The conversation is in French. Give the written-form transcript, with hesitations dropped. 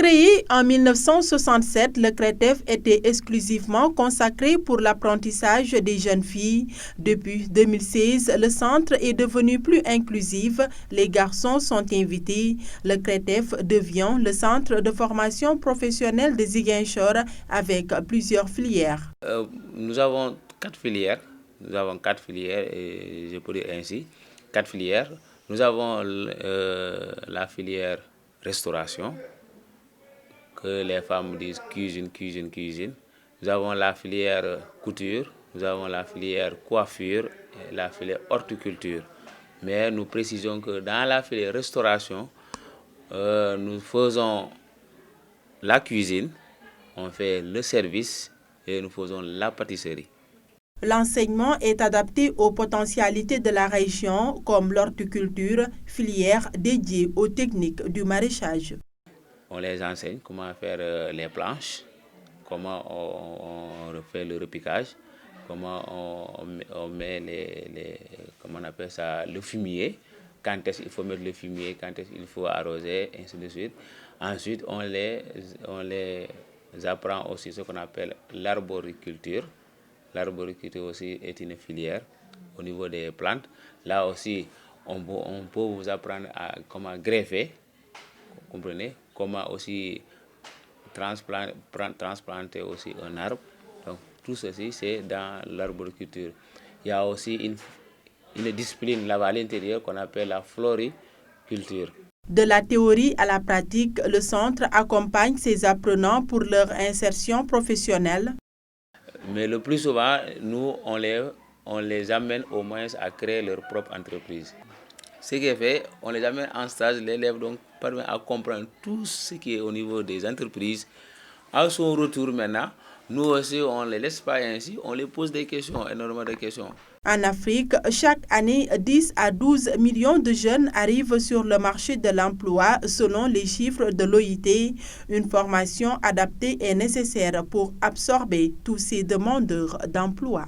Créé en 1967, le CRETEF était exclusivement consacré pour l'apprentissage des jeunes filles. Depuis 2016, le centre est devenu plus inclusif. Les garçons sont invités. Le CRETEF devient le centre de formation professionnelle de Ziguinchor avec plusieurs filières. Nous avons 4 filières. Et je peux dire ainsi, 4 filières. Nous avons la filière restauration, que les femmes disent cuisine. Nous avons la filière couture, nous avons la filière coiffure et la filière horticulture. Mais nous précisons que dans la filière restauration, nous faisons la cuisine, on fait le service et nous faisons la pâtisserie. L'enseignement est adapté aux potentialités de la région comme l'horticulture, filière dédiée aux techniques du maraîchage. On les enseigne comment faire les planches, comment on refait le repiquage, comment on met comment on appelle ça, le fumier, quand est-ce qu'il faut mettre le fumier, quand est-ce qu'il faut arroser, ainsi de suite. Ensuite, on les apprend aussi ce qu'on appelle l'arboriculture. L'arboriculture aussi est une filière au niveau des plantes. Là aussi, on peut vous apprendre à comment greffer, vous comprenez, comment aussi transplanter aussi un arbre. Donc tout ceci, c'est dans l'arboriculture. Il y a aussi une discipline là-bas à l'intérieur qu'on appelle la floriculture. De la théorie à la pratique, le centre accompagne ses apprenants pour leur insertion professionnelle. Mais le plus souvent, nous, on les amène au moins à créer leur propre entreprise. Ce qui est fait, on les amène en stage, l'élève donc parvient à comprendre tout ce qui est au niveau des entreprises. À son retour maintenant, nous aussi, on ne les laisse pas ainsi, on les pose des questions, énormément de questions. En Afrique, chaque année, 10 à 12 millions de jeunes arrivent sur le marché de l'emploi selon les chiffres de l'OIT. Une formation adaptée est nécessaire pour absorber tous ces demandeurs d'emploi.